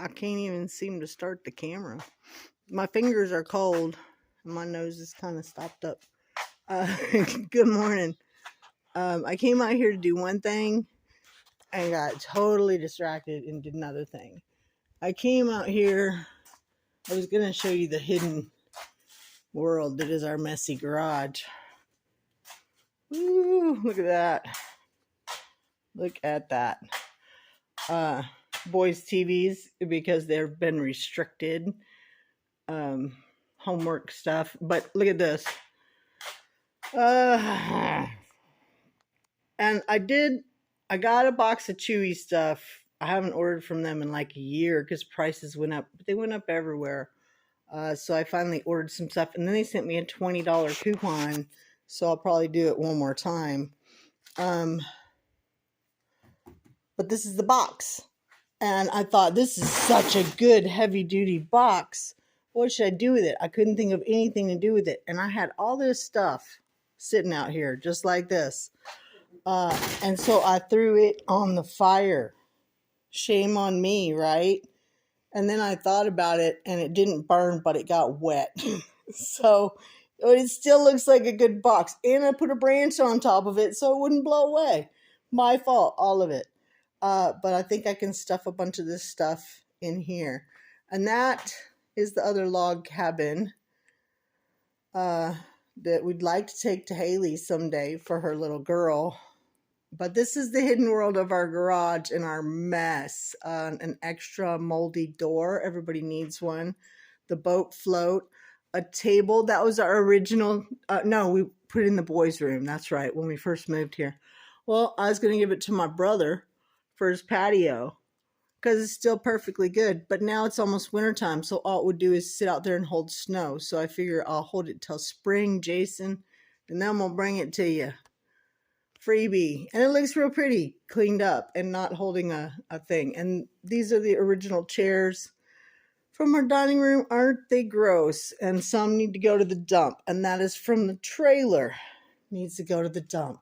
I can't even seem to start the camera. My fingers are cold and my nose is kind of stopped up. Good morning. I came out here to do one thing and got totally distracted and did another thing. I came out here, I was going to show you the hidden world that is our messy garage. Ooh, look at that. Look at that. Boys' TVs, because they've been restricted. Homework stuff. But look at this. And I got a box of Chewy stuff. I haven't ordered from them in like a year because prices went up. But they went up everywhere. So I finally ordered some stuff. And then they sent me a $20 coupon. So I'll probably do it one more time. But this is the box. And I thought, this is such a good heavy-duty box. What should I do with it? I couldn't think of anything to do with it. And I had all this stuff sitting out here, just like this. And so I threw it on the fire. Shame on me, right? And then I thought about it, and it didn't burn, but it got wet. So it still looks like a good box. And I put a branch on top of it so it wouldn't blow away. My fault, all of it. But I think I can stuff a bunch of this stuff in here. And that is the other log cabin that we'd like to take to Haley someday for her little girl. But this is the hidden world of our garage and our mess. An extra moldy door. Everybody needs one. The boat float. A table. That was our original. No, we put it in the boys' room. That's right, when we first moved here. Well, I was going to give it to my brother for his patio because it's still perfectly good. But now it's almost wintertime, so all it would do is sit out there and hold snow. So I figure I'll hold it till spring, Jason, and then we'll bring it to you. Freebie. And it looks real pretty, cleaned up and not holding a thing. And these are the original chairs from our dining room. Aren't they gross? And some need to go to the dump. And that is from the trailer. Needs to go to the dump.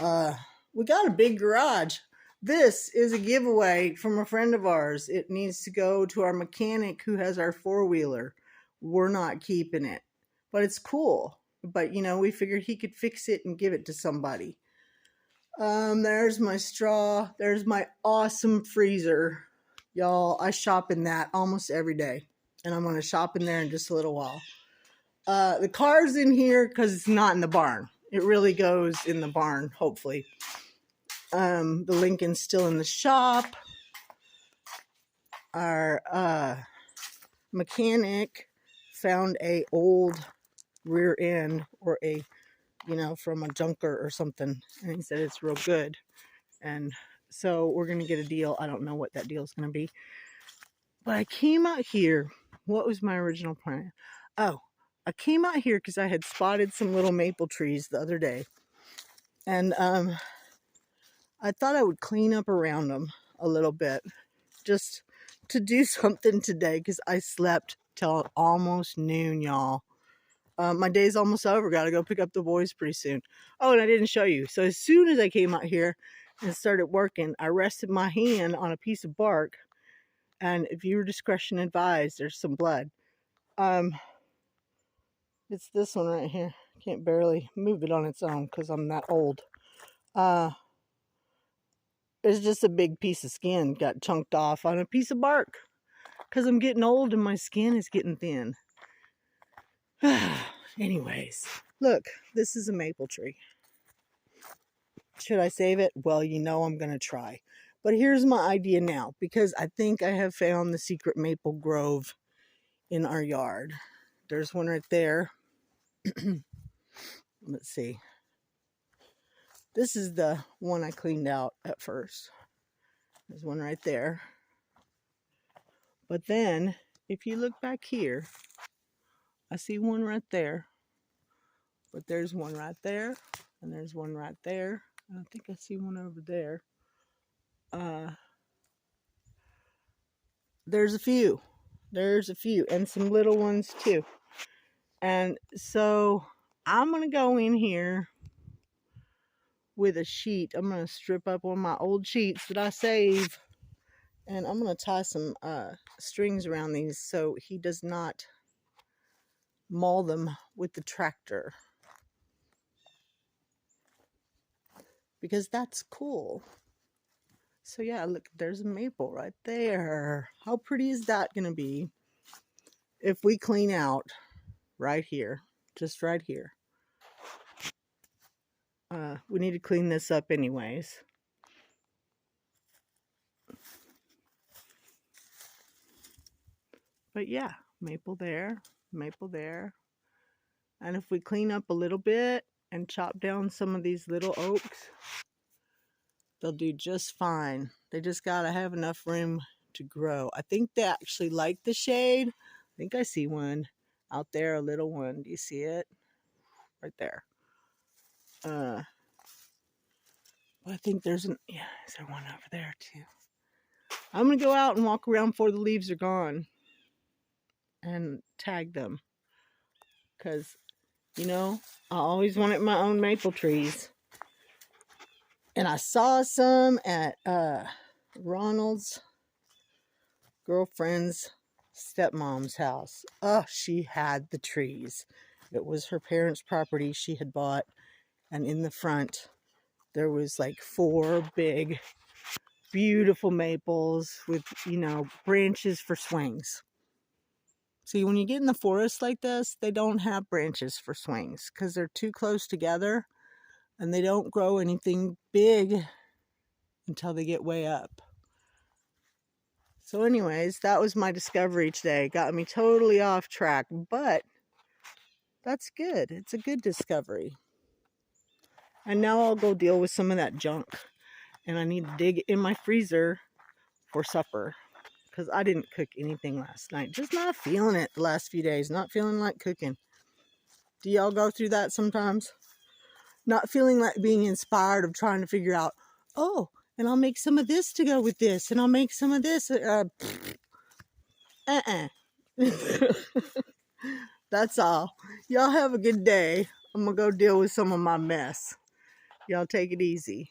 We got a big garage. This is a giveaway from a friend of ours. It needs to go to our mechanic who has our four-wheeler. We're not keeping it. But it's cool. But, you know, we figured he could fix it and give it to somebody. There's my straw. There's my awesome freezer. Y'all, I shop in that almost every day. And I'm going to shop in there in just a little while. The car's in here because it's not in the barn. It really goes in the barn, hopefully. The Lincoln's still in the shop. Our mechanic found a old rear end or a, you know, from a junker or something. And he said it's real good. And so we're going to get a deal. I don't know what that deal is going to be. But I came out here. What was my original plan? Oh, I came out here because I had spotted some little maple trees the other day. And I thought I would clean up around them a little bit. Just to do something today because I slept till almost noon, y'all. My day's almost over. Got to go pick up the boys pretty soon. Oh, and I didn't show you. So as soon as I came out here and started working, I rested my hand on a piece of bark. And viewer discretion advised, there's some blood. It's this one right here. Can't barely move it on its own because I'm that old. It's just a big piece of skin got chunked off on a piece of bark because I'm getting old and my skin is getting thin. Anyways, look, this is a maple tree. Should I save it? Well, you know I'm going to try. But here's my idea now, because I think I have found the secret maple grove in our yard. There's one right there. Let's see. This is the one I cleaned out at first. There's one right there. But then, if you look back here, I see one right there. But there's one right there. And there's one right there. And I think I see one over there. There's a few. There's a few. And some little ones too. And so I'm going to go in here with a sheet. I'm going to strip up one of my old sheets that I save And I'm going to tie some strings around these so he does not maul them with the tractor. Because that's cool. So yeah, look, there's a maple right there. How pretty is that going to be if we clean out right here, just right here? We need to clean this up anyways. But yeah, maple there, maple there. And if we clean up a little bit and chop down some of these little oaks, they'll do just fine. They just gotta have enough room to grow. I think they actually like the shade. I think I see one out there, a little one. Do you see it? Right there. I think there's is there one over there too? I'm gonna go out and walk around before the leaves are gone and tag them. Because, you know, I always wanted my own maple trees. And I saw some at Ronald's girlfriend's stepmom's house. Oh, she had the trees. It was her parents' property she had bought. And in the front, there was like 4 big, beautiful maples with, you know, branches for swings. See, when you get in the forest like this, they don't have branches for swings because they're too close together and they don't grow anything big until they get way up. So anyways, that was my discovery today. Got me totally off track, but that's good. It's a good discovery. And now I'll go deal with some of that junk. And I need to dig in my freezer for supper because I didn't cook anything last night. Just not feeling it the last few days. Not feeling like cooking. Do y'all go through that sometimes? Not feeling like being inspired of trying to figure out, oh, and I'll make some of this to go with this, and I'll make some of this. That's all. Y'all have a good day. I'm going to go deal with some of my mess. Y'all take it easy.